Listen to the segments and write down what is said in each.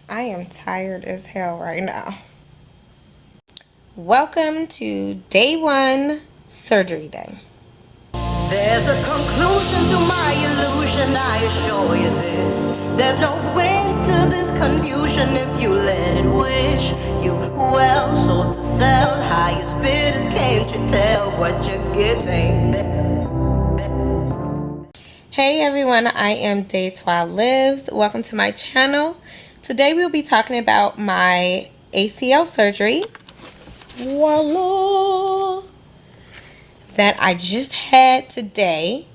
I am tired as hell right now. Welcome to day one, surgery day. There's a conclusion to my illusion, I assure you this. There's no end to this confusion if you let it wish you well. Sold to sell, highest bidders, can't you tell what you're getting there? Hey everyone, I am Day 12 Lives. Welcome to my channel. Today we'll be talking about my ACL surgery. Voila! That I just had today.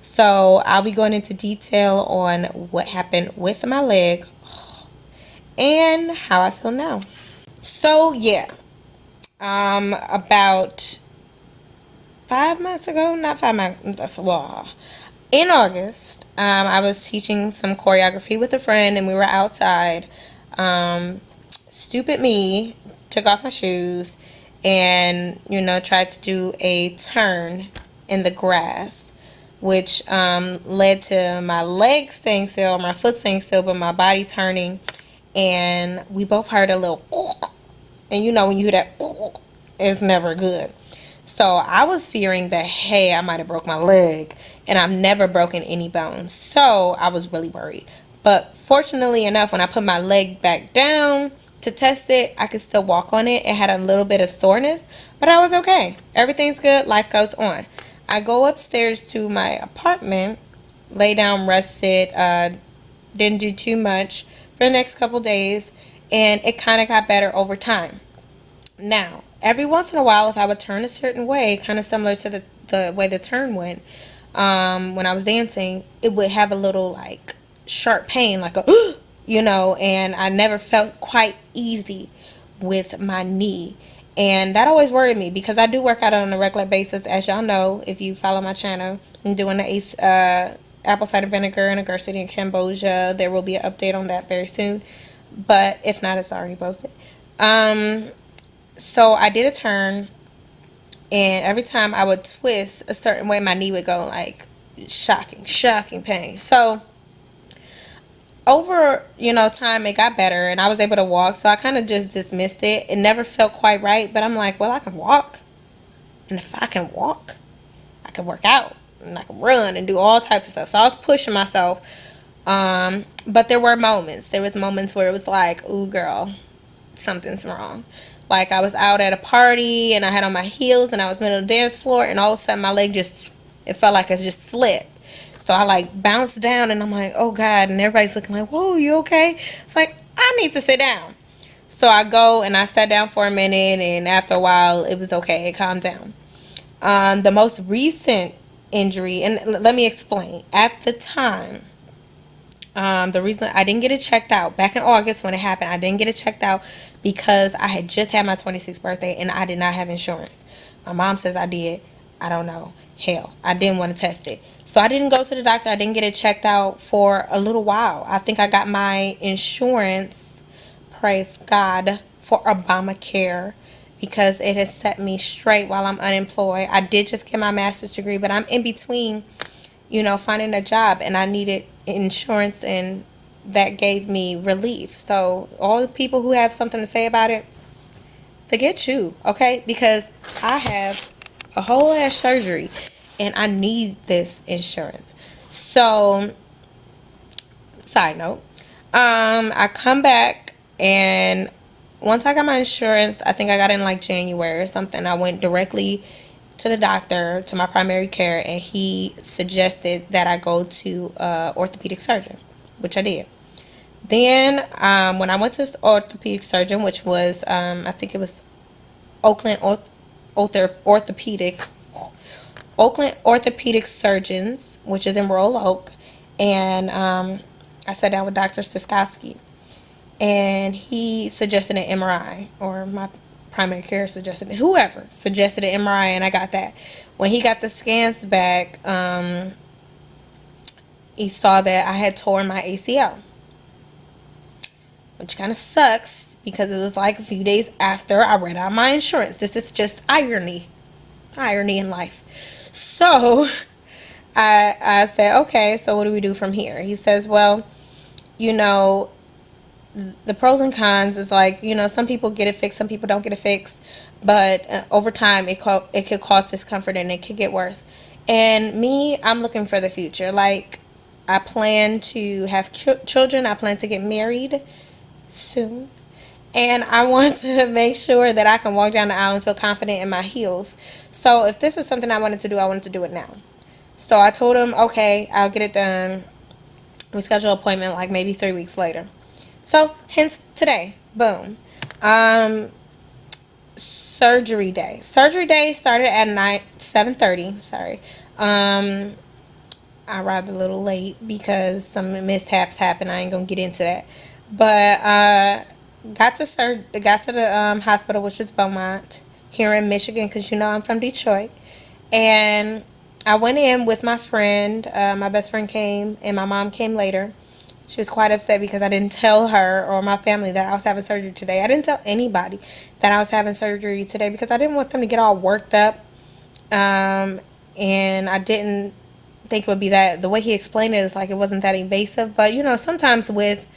So I'll be going into detail on what happened with my leg and how I feel now. So yeah, about 5 months ago, not 5 months, well, in August, I was teaching some choreography with a friend and we were outside. Stupid me took off my shoes and, tried to do a turn in the grass, which led to my legs staying still, my foot staying still, but my body turning. And we both heard a little, and when you hear that, it's never good. So I was fearing that, hey, I might have broke my leg, and I've never broken any bones. So I was really worried. But fortunately enough, when I put my leg back down to test it, I could still walk on it. It had a little bit of soreness, but I was okay. Everything's good. Life goes on. I go upstairs to my apartment, lay down, rested, didn't do too much for the next couple days, and it kind of got better over time. Now, every once in a while, if I would turn a certain way, kind of similar to the way the turn went, when I was dancing, it would have a little like sharp pain, like a, and I never felt quite easy with my knee. And that always worried me because I do work out on a regular basis. As y'all know, if you follow my channel, I'm doing the apple cider vinegar and a Garcetti in Cambodia. There will be an update on that very soon. But if not, it's already posted. So I did a turn, and every time I would twist a certain way, my knee would go like shocking pain. So over, time, it got better, and I was able to walk. So I kind of just dismissed it. It never felt quite right, but I'm like, well, I can walk, and if I can walk, I can work out, and I can run and do all types of stuff. So I was pushing myself. But there were moments. There was moments where it was like, ooh, girl, something's wrong. Like I was out at a party and I had on my heels and I was middle of the dance floor and all of a sudden my leg it felt like it just slipped. So I like bounced down and I'm like, oh God, and everybody's looking like, whoa, you okay? It's like, I need to sit down. So I go and I sat down for a minute, and after a while it was okay. It calmed down. The most recent injury, and let me explain. At the time, the reason I didn't get it checked out back in August when it happened, I didn't get it checked out because I had just had my 26th birthday and I did not have insurance. My mom says I did. I don't know. Hell, I didn't want to test it. So I didn't go to the doctor. I didn't get it checked out for a little while. I think I got my insurance, praise God, for Obamacare because it has set me straight while I'm unemployed. I did just get my master's degree, but I'm in between finding a job, and I needed insurance, and that gave me relief. So all the people who have something to say about it, forget you, okay? Because I have a whole ass surgery and I need this insurance. So side note, I come back, and once I got my insurance, I think I got in like January or something, I went directly to the doctor, to my primary care, and he suggested that I go to orthopedic surgeon, which I did. Then when I went to orthopedic surgeon, which was I think it was Oakland Orthopedic Oakland Orthopedic Surgeons, which is in Royal Oak, and I sat down with Dr. Siskowski, and he suggested an MRI, or my primary care suggested, whoever suggested an MRI, and I got that. When he got the scans back, he saw that I had torn my ACL, which kind of sucks because it was like a few days after I ran out my insurance. This is just irony in life. So I said, okay, so what do we do from here? He says, well, the pros and cons is like, some people get it fixed, some people don't get it fixed, but over time it could cause discomfort and it could get worse. And me, I'm looking for the future. Like, I plan to have children. I plan to get married soon. And I want to make sure that I can walk down the aisle and feel confident in my heels. So if this is something I wanted to do, I wanted to do it now. So I told him, okay, I'll get it done. We schedule an appointment like maybe 3 weeks later. So hence today, boom. Surgery day. Surgery day started at 7:30. Sorry. I arrived a little late because some mishaps happened. I ain't gonna get into that. But got to the hospital, which was Beaumont, here in Michigan, because I'm from Detroit. And I went in with my friend. My best friend came, and my mom came later. She was quite upset because I didn't tell her or my family that I was having surgery today. I didn't tell anybody that I was having surgery today because I didn't want them to get all worked up. And I didn't think it would be that. The way he explained it is like it wasn't that invasive. But, sometimes with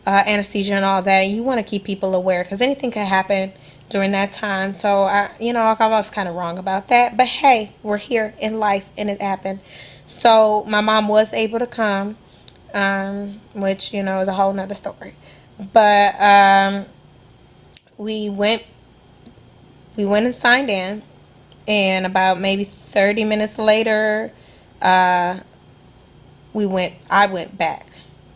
anesthesia and all that, you want to keep people aware because anything could happen during that time. So, I was kind of wrong about that. But, hey, we're here in life and it happened. So, my mom was able to come. Which is a whole nother story, but we went and signed in, and about maybe 30 minutes later, I went back,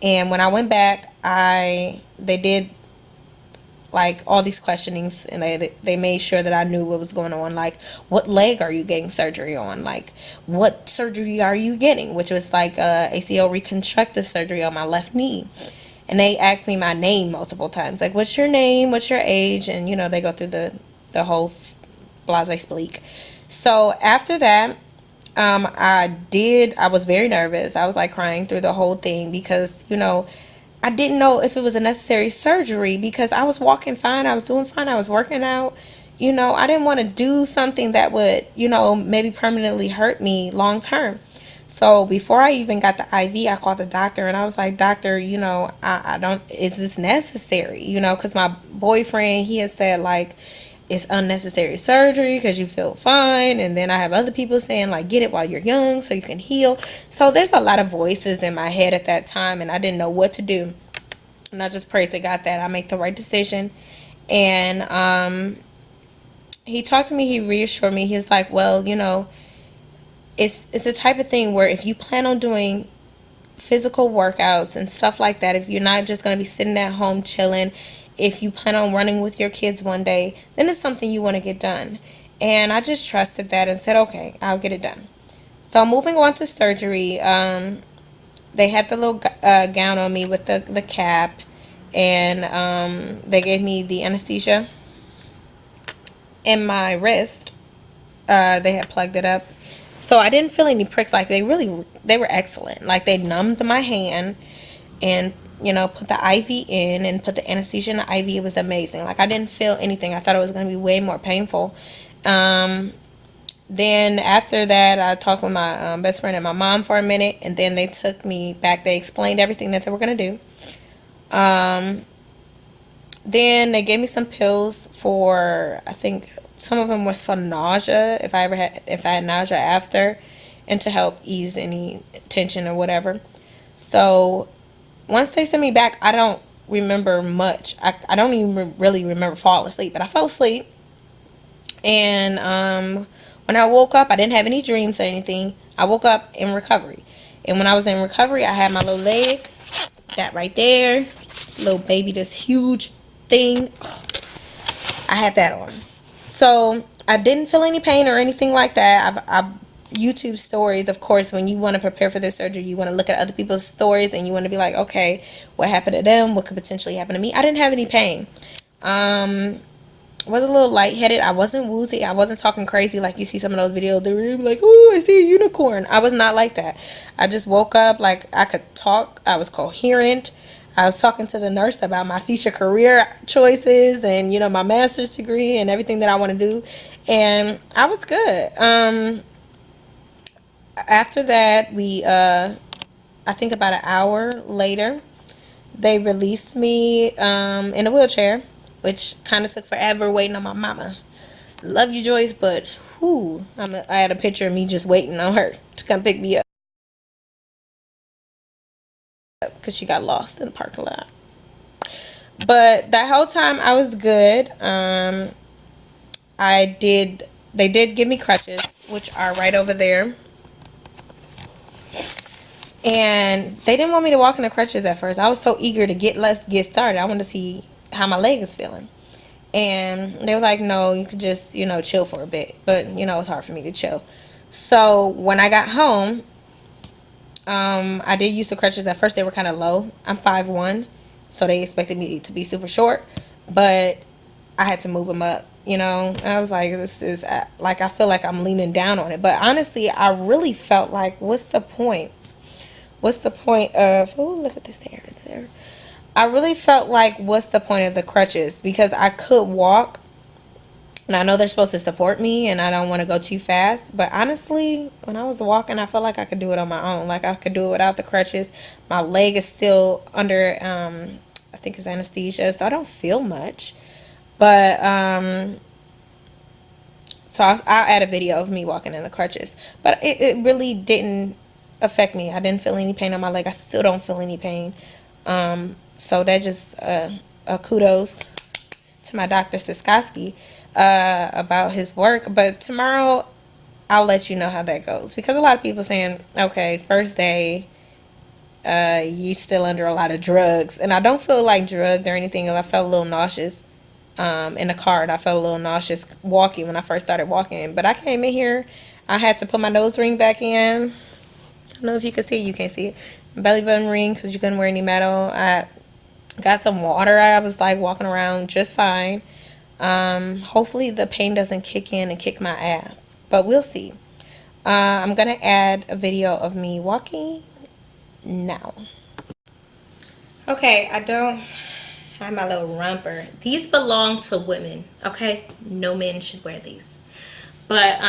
and when I went back, they did like all these questionings, and they made sure that I knew what was going on. Like, what leg are you getting surgery on? Like, what surgery are you getting? Which was like ACL reconstructive surgery on my left knee. And they asked me my name multiple times. Like, what's your name? What's your age? And, they go through the whole blase speak. So after that, I was very nervous. I was like crying through the whole thing because, I didn't know if it was a necessary surgery because I was walking fine. I was doing fine. I was working out. I didn't want to do something that would, maybe permanently hurt me long term. So before I even got the IV, I called the doctor and I was like, doctor, I don't, is this necessary? Because my boyfriend, he has said like, it's unnecessary surgery because you feel fine. And then I have other people saying like, get it while you're young so you can heal. So there's a lot of voices in my head at that time and I didn't know what to do. And I just prayed to God that I make the right decision. And he talked to me. He reassured me. He was like, well, it's a type of thing where if you plan on doing physical workouts and stuff like that, if you're not just going to be sitting at home chilling, if you plan on running with your kids one day, then it's something you want to get done. And I just trusted that and said, okay, I'll get it done. So moving on to surgery, they had the little gown on me with the cap, and they gave me the anesthesia in my wrist. They had plugged it up. So I didn't feel any pricks. Like, they were excellent. Like, they numbed my hand and put the IV in and put the anesthesia in the IV. It was amazing. Like, I didn't feel anything. I thought it was going to be way more painful. Then after that, I talked with my best friend and my mom for a minute, and then they took me back. They explained everything that they were going to do. Then they gave me some pills for, I think some of them was for nausea, if I had nausea after, and to help ease any tension or whatever. So once they sent me back, I don't remember much. I don't even really remember falling asleep, but I fell asleep. And when I woke up, I didn't have any dreams or anything. I woke up in recovery. And when I was in recovery, I had my little leg, that right there. This little baby, this huge thing. I had that on. So I didn't feel any pain or anything like that. I've YouTube stories, of course, when you want to prepare for this surgery, you want to look at other people's stories and you want to be like, okay, what happened to them? What could potentially happen to me? I didn't have any pain. Was a little lightheaded. I wasn't woozy. I wasn't talking crazy like you see some of those videos. They were like, oh, I see a unicorn. I was not like that. I just woke up like I could talk. I was coherent. I was talking to the nurse about my future career choices and, my master's degree and everything that I want to do. And I was good. After that, I think about an hour later, They released me in a wheelchair, which kind of took forever waiting on my mama. Love you, Joyce, but whoo, I had a picture of me just waiting on her to come pick me up because she got lost in the parking lot. But that whole time I was good. They did give me crutches, which are right over there. And they didn't want me to walk in the crutches at first. I was so eager to let's get started. I wanted to see how my leg is feeling. And they were like, no, you could just, chill for a bit. But, it's hard for me to chill. So when I got home, I did use the crutches. At first they were kind of low. I'm 5'1", so they expected me to be super short. But I had to move them up, I was like, this is, like, I feel like I'm leaning down on it. But honestly, I really felt like, what's the point? What's the point of, oh, look at this there. It's there. I really felt like, what's the point of the crutches? Because I could walk, and I know they're supposed to support me, and I don't want to go too fast. But honestly, when I was walking, I felt like I could do it on my own. Like, I could do it without the crutches. My leg is still under, I think it's anesthesia, so I don't feel much. But, so I'll add a video of me walking in the crutches. But it really didn't affect me. I didn't feel any pain on my leg. I still don't feel any pain. So that just a kudos to my Dr. Siskoski about his work. But tomorrow I'll let you know how that goes, because a lot of people saying, okay, first day you still under a lot of drugs, and I don't feel like drugged or anything. I felt a little nauseous in the car, and I felt a little nauseous walking when I first started walking. But I came in here, I had to put my nose ring back in. I don't know if you can see it. You can't see it. Belly button ring, because you couldn't wear any metal. I got some water. I was like walking around just fine. Hopefully the pain doesn't kick in and kick my ass, but we'll see. I'm gonna add a video of me walking now. Okay, I don't have my little romper. These belong to women, okay? No men should wear these. But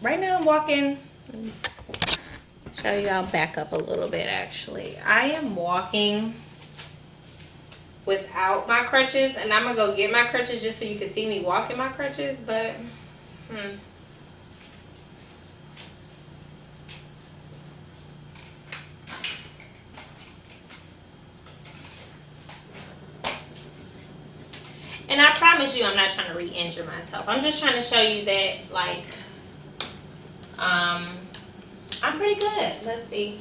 right now I'm walking. Show you, I'll back up a little bit actually. I am walking without my crutches, and I'm gonna go get my crutches just so you can see me walking my crutches. But and I promise you I'm not trying to re-injure myself. I'm just trying to show you that, like, I'm pretty good. Let's see.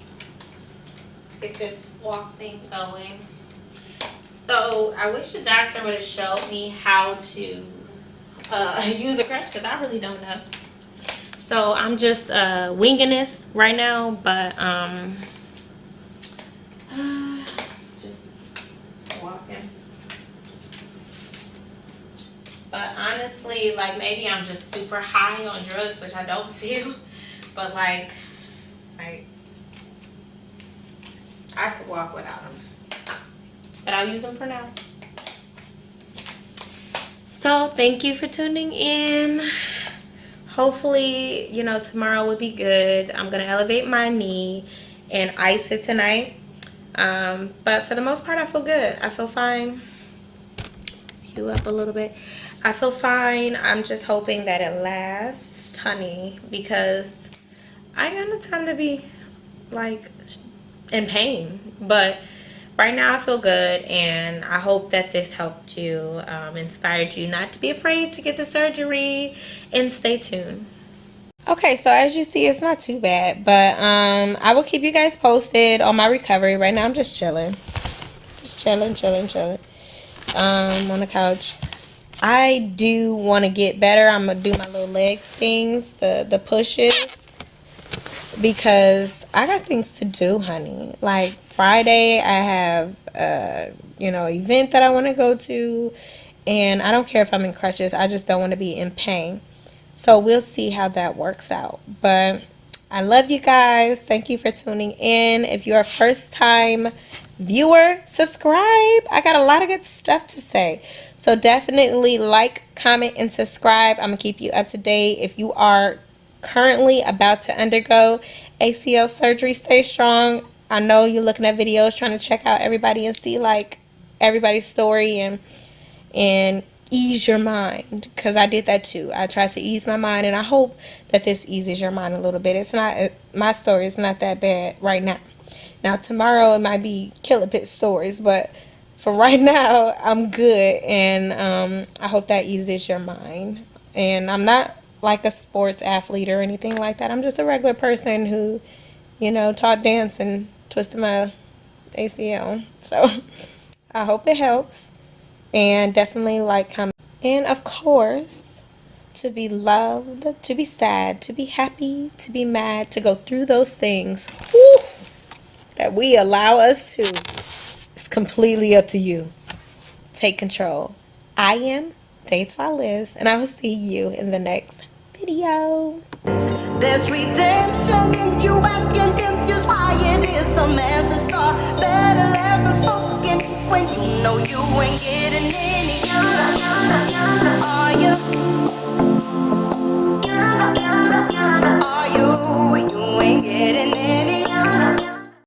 Let's get this walk thing going. So I wish the doctor would have showed me how to use a crutch, because I really don't know. So I'm just winging this right now, but just walking. But honestly, like, maybe I'm just super high on drugs, which I don't feel. But like I could walk without them. But I'll use them for now. So thank you for tuning in. Hopefully, tomorrow will be good. I'm going to elevate my knee and ice it tonight. But for the most part, I feel good. I feel fine. View up a little bit. I feel fine. I'm just hoping that it lasts, honey, because I ain't got no time to be, like, in pain. But right now I feel good, and I hope that this helped you, inspired you not to be afraid to get the surgery, and stay tuned. Okay, so as you see, it's not too bad, but I will keep you guys posted on my recovery. Right now I'm just chilling. Just chilling on the couch. I do want to get better. I'm going to do my little leg things, the pushes, because I got things to do, honey. Like Friday, I have event that I want to go to, and I don't care if I'm in crutches. I just don't want to be in pain. So we'll see how that works out. But I love you guys. Thank you for tuning in. If you're a first time viewer, subscribe. I got a lot of good stuff to say. So definitely like, comment, and subscribe. I'm going to keep you up to date. If you are currently about to undergo ACL surgery, stay strong. I know you're looking at videos trying to check out everybody and see like everybody's story and ease your mind, because I did that too. I tried to ease my mind, and I hope that this eases your mind a little bit. It's not, my story is not that bad right now. Now tomorrow it might be killer pit stories, but for right now I'm good, and I hope that eases your mind. And I'm not like a sports athlete or anything like that. I'm just a regular person who, taught dance and twisted my ACL. So I hope it helps. And definitely like, comment. And of course, to be loved, to be sad, to be happy, to be mad, to go through those things, whew, that we allow us to. It's completely up to you. Take control. I am Dates While Lives, and I will see you in the next video. There's redemption in you, asking confused why it is some answers are better left unspoken.